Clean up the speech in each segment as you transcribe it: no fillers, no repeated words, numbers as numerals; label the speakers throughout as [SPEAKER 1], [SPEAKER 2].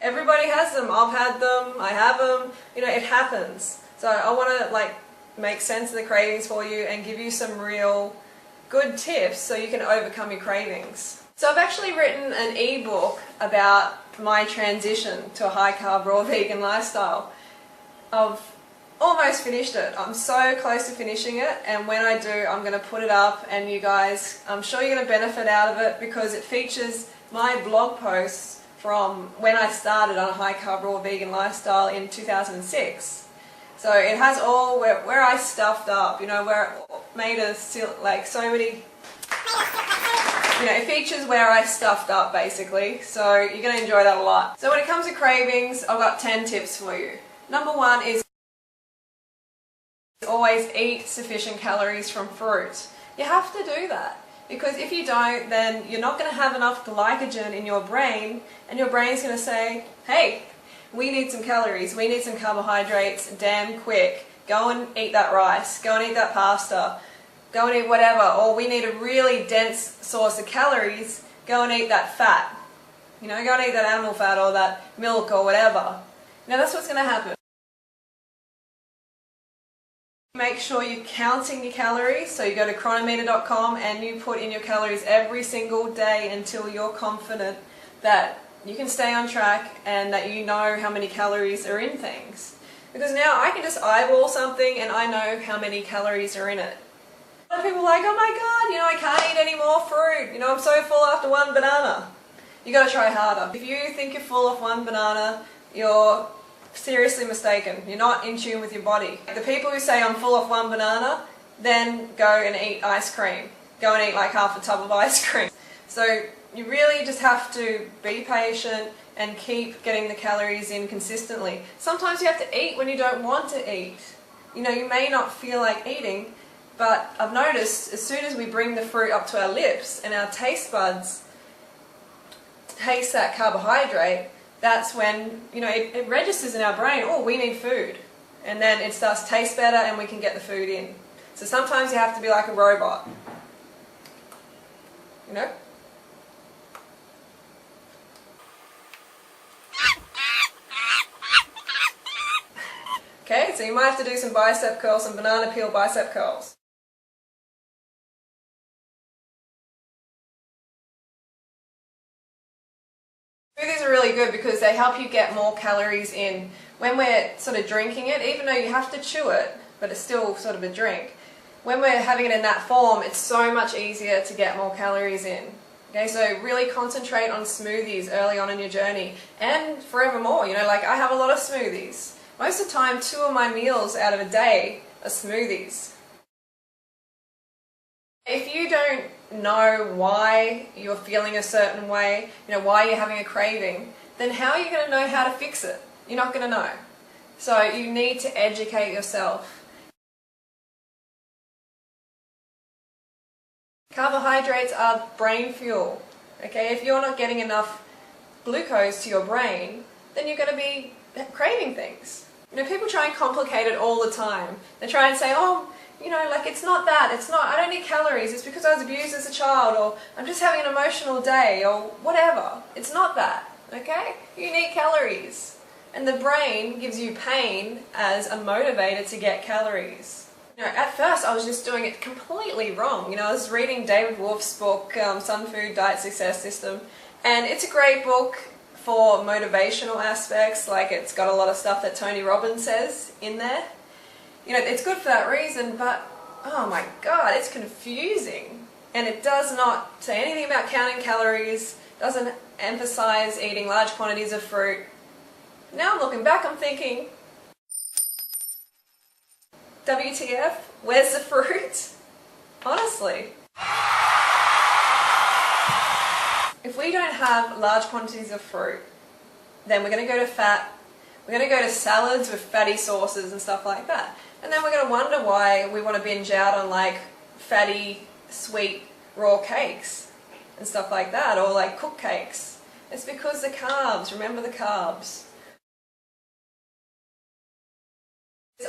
[SPEAKER 1] Everybody has them. I've had them. I have them. You know, it happens. So I want to like make sense of the cravings for you and give you some real good tips so you can overcome your cravings. So I've actually written an ebook about my transition to a high carb raw vegan lifestyle. I've almost finished it. I'm so close to finishing it, and when I do, I'm going to put it up, and you guys, I'm sure you're going to benefit out of it because it features my blog posts from when I started on a high carb raw vegan lifestyle in 2006. So it has all where I stuffed up, you know, where it made us like so many, you know, it features where I stuffed up basically. So you're going to enjoy that a lot. So when it comes to cravings, I've got 10 tips for you. Number one is always eat sufficient calories from fruit. You have to do that. Because if you don't, then you're not going to have enough glycogen in your brain, and your brain's going to say, hey, we need some calories, we need some carbohydrates damn quick, go and eat that rice, go and eat that pasta, go and eat whatever, or we need a really dense source of calories, go and eat that fat, you know, go and eat that animal fat or that milk or whatever. Now that's what's going to happen. Make sure you're counting your calories, so you go to chronometer.com and you put in your calories every single day until you're confident that you can stay on track and that you know how many calories are in things. Because now I can just eyeball something and I know how many calories are in it. A lot of people are like, oh my god, you know, I can't eat any more fruit, you know, I'm so full after one banana. You got to try harder. If you think you're full off one banana, you're seriously mistaken. You're not in tune with your body. The people who say I'm full of one banana then go and eat ice cream. Go and eat like half a tub of ice cream. So you really just have to be patient and keep getting the calories in consistently. Sometimes you have to eat when you don't want to eat. You know, you may not feel like eating, but I've noticed as soon as we bring the fruit up to our lips and our taste buds taste that carbohydrate, that's when, you know, it registers in our brain, oh, we need food. And then it starts to taste better and we can get the food in. So sometimes you have to be like a robot. You know? Okay, so you might have to do some bicep curls, some banana peel bicep curls. Smoothies are really good because they help you get more calories in. When we're sort of drinking it, even though you have to chew it, but it's still sort of a drink, when we're having it in that form, it's so much easier to get more calories in. Okay, so really concentrate on smoothies early on in your journey and forevermore. You know, like I have a lot of smoothies. Most of the time, 2 of my meals out of a day are smoothies. If you don't know why you're feeling a certain way, you know, why you're having a craving, then how are you going to know how to fix it? You're not going to know. So you need to educate yourself. Carbohydrates are brain fuel. Okay, if you're not getting enough glucose to your brain, then you're going to be craving things. You know, people try and complicate it all the time. They try and say, oh, you know, like it's not that, it's not, I don't need calories, it's because I was abused as a child, or I'm just having an emotional day, or whatever. It's not that, okay? You need calories. And the brain gives you pain as a motivator to get calories. You know, at first I was just doing it completely wrong. You know, I was reading David Wolf's book, Sun Food Diet Success System, and it's a great book for motivational aspects, like it's got a lot of stuff that Tony Robbins says in there. You know, it's good for that reason, but oh my god, it's confusing. And it does not say anything about counting calories, doesn't emphasize eating large quantities of fruit. Now I'm looking back, I'm thinking, WTF, where's the fruit? Honestly. If we don't have large quantities of fruit, then we're going to go to fat, we're going to go to salads with fatty sauces and stuff like that. And then we're going to wonder why we want to binge out on like fatty, sweet, raw cakes and stuff like that, or like cooked cakes. It's because the carbs, remember the carbs.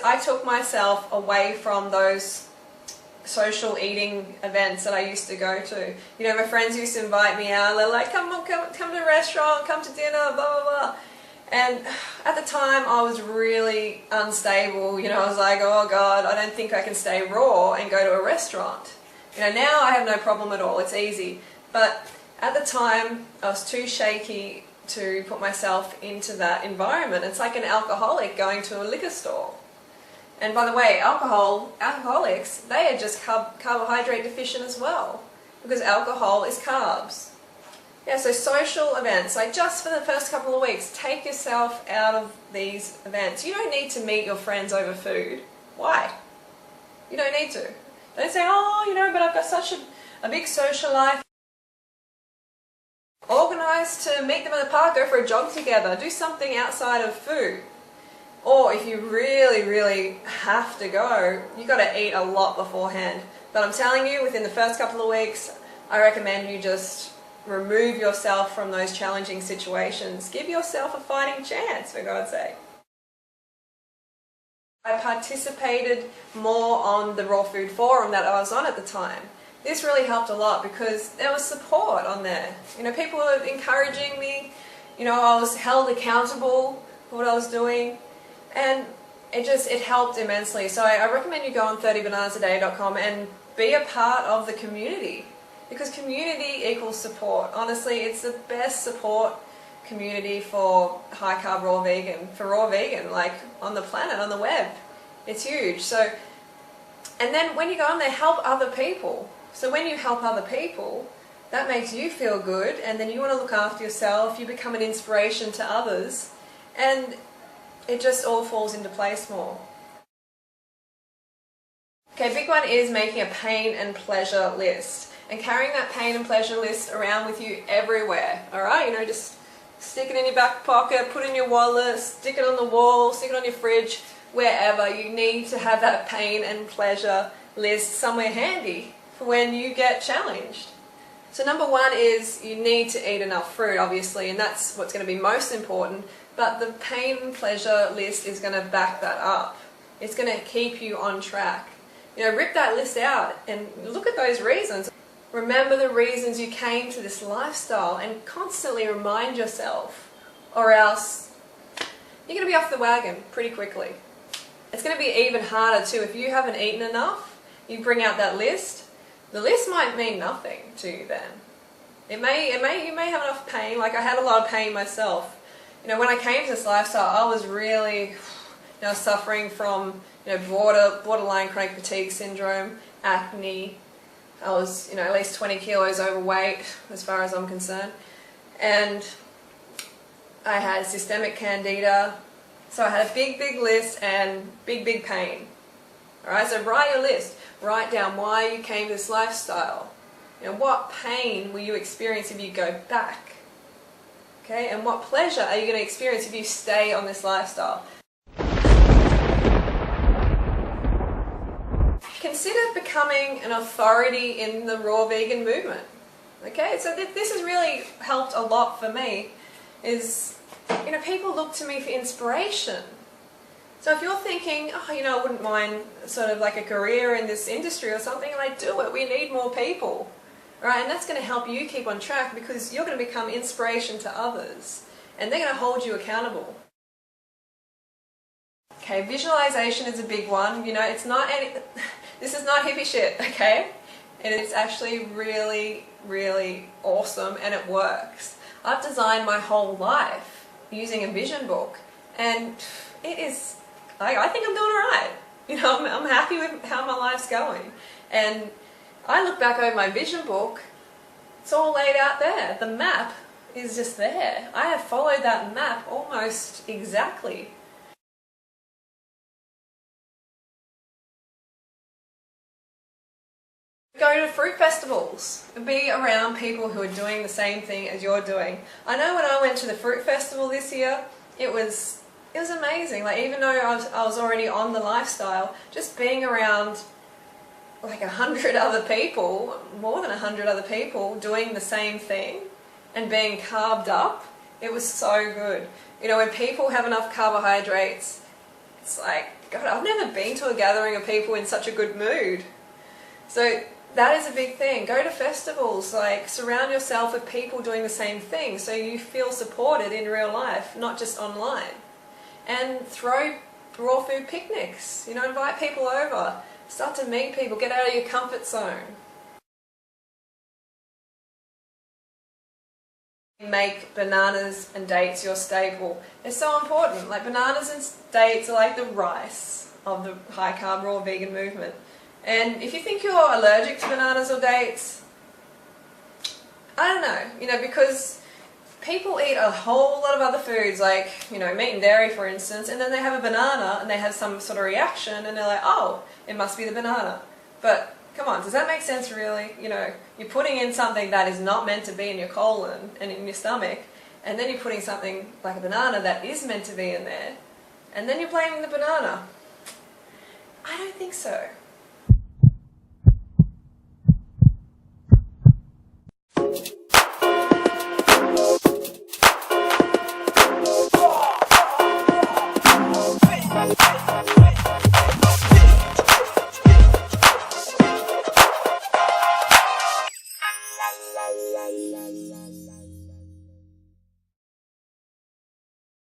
[SPEAKER 1] I took myself away from those social eating events that I used to go to. You know, my friends used to invite me out, they're like, come on, come to the restaurant, come to dinner, blah, blah, blah. And at the time I was really unstable, you know, I was like, oh God, I don't think I can stay raw and go to a restaurant. You know, now I have no problem at all, it's easy. But at the time I was too shaky to put myself into that environment. It's like an alcoholic going to a liquor store. And by the way, alcoholics, they are just carbohydrate deficient as well, because alcohol is carbs. Yeah, so social events, like just for the first couple of weeks, take yourself out of these events. You don't need to meet your friends over food. Why? You don't need to. Don't say, oh, you know, but I've got such a big social life. Organise to meet them in the park, go for a jog together, do something outside of food. Or if you really, really have to go, you've got to eat a lot beforehand. But I'm telling you, within the first couple of weeks, I recommend you just remove yourself from those challenging situations. Give yourself a fighting chance, for God's sake. I participated more on the raw food forum that I was on at the time. This really helped a lot because there was support on there. You know, people were encouraging me. You know, I was held accountable for what I was doing, and it helped immensely. So I recommend you go on 30bananasaday.com and be a part of the community. Because community equals support. Honestly, it's the best support community for high carb raw vegan, for raw vegan, like on the planet, on the web. It's huge. So, and then when you go on there, help other people. So when you help other people, that makes you feel good, and then you want to look after yourself, you become an inspiration to others, and it just all falls into place more. Okay, big one is making a pain and pleasure list. And carrying that pain and pleasure list around with you everywhere, alright? You know, just stick it in your back pocket, put it in your wallet, stick it on the wall, stick it on your fridge, wherever. You need to have that pain and pleasure list somewhere handy for when you get challenged. So number one is you need to eat enough fruit, obviously, and that's what's going to be most important, but the pain and pleasure list is going to back that up. It's going to keep you on track. You know, rip that list out and look at those reasons. Remember the reasons you came to this lifestyle and constantly remind yourself, or else you're going to be off the wagon pretty quickly. It's going to be even harder too. If you haven't eaten enough, you bring out that list, the list might mean nothing to you then. You may have enough pain. Like I had a lot of pain myself. You know, when I came to this lifestyle, I was really, you know, suffering from, you know, borderline chronic fatigue syndrome, acne. I was, you know, at least 20 kilos overweight as far as I'm concerned. And I had systemic candida. So I had a big, big list and big, big pain. Alright, so write your list. Write down why you came to this lifestyle. You know, what pain will you experience if you go back? Okay, and what pleasure are you going to experience if you stay on this lifestyle? Consider becoming an authority in the raw vegan movement. Okay, so this has really helped a lot for me. Is, you know, people look to me for inspiration. So if you're thinking, oh, you know, I wouldn't mind sort of like a career in this industry or something, like do it. We need more people, right? And that's going to help you keep on track because you're going to become inspiration to others, and they're going to hold you accountable. Okay, visualization is a big one. You know, it's not this is not hippie shit, okay? And it's actually really, really awesome, and it works. I've designed my whole life using a vision book, and it is, I think I'm doing alright. You know, I'm happy with how my life's going. And I look back over my vision book, it's all laid out there. The map is just there. I have followed that map almost exactly. Go to fruit festivals and be around people who are doing the same thing as you're doing. I know when I went to the fruit festival this year, it was amazing. Like, even though I was already on the lifestyle, just being around like 100 other people, more than 100 other people doing the same thing and being carved up, it was so good. You know, when people have enough carbohydrates, it's like, God, I've never been to a gathering of people in such a good mood. So that is a big thing. Go to festivals, like surround yourself with people doing the same thing so you feel supported in real life, not just online. And throw raw food picnics, you know, invite people over, start to meet people, get out of your comfort zone. Make bananas and dates your staple. They're so important. Like bananas and dates are like the rice of the high carb raw vegan movement. And if you think you're allergic to bananas or dates, I don't know, you know, because people eat a whole lot of other foods, like, you know, meat and dairy for instance, and then they have a banana and they have some sort of reaction and they're like, oh, it must be the banana. But come on, does that make sense really? You know, you're putting in something that is not meant to be in your colon and in your stomach, and then you're putting something like a banana that is meant to be in there, and then you're blaming the banana. I don't think so.
[SPEAKER 2] La la la la la.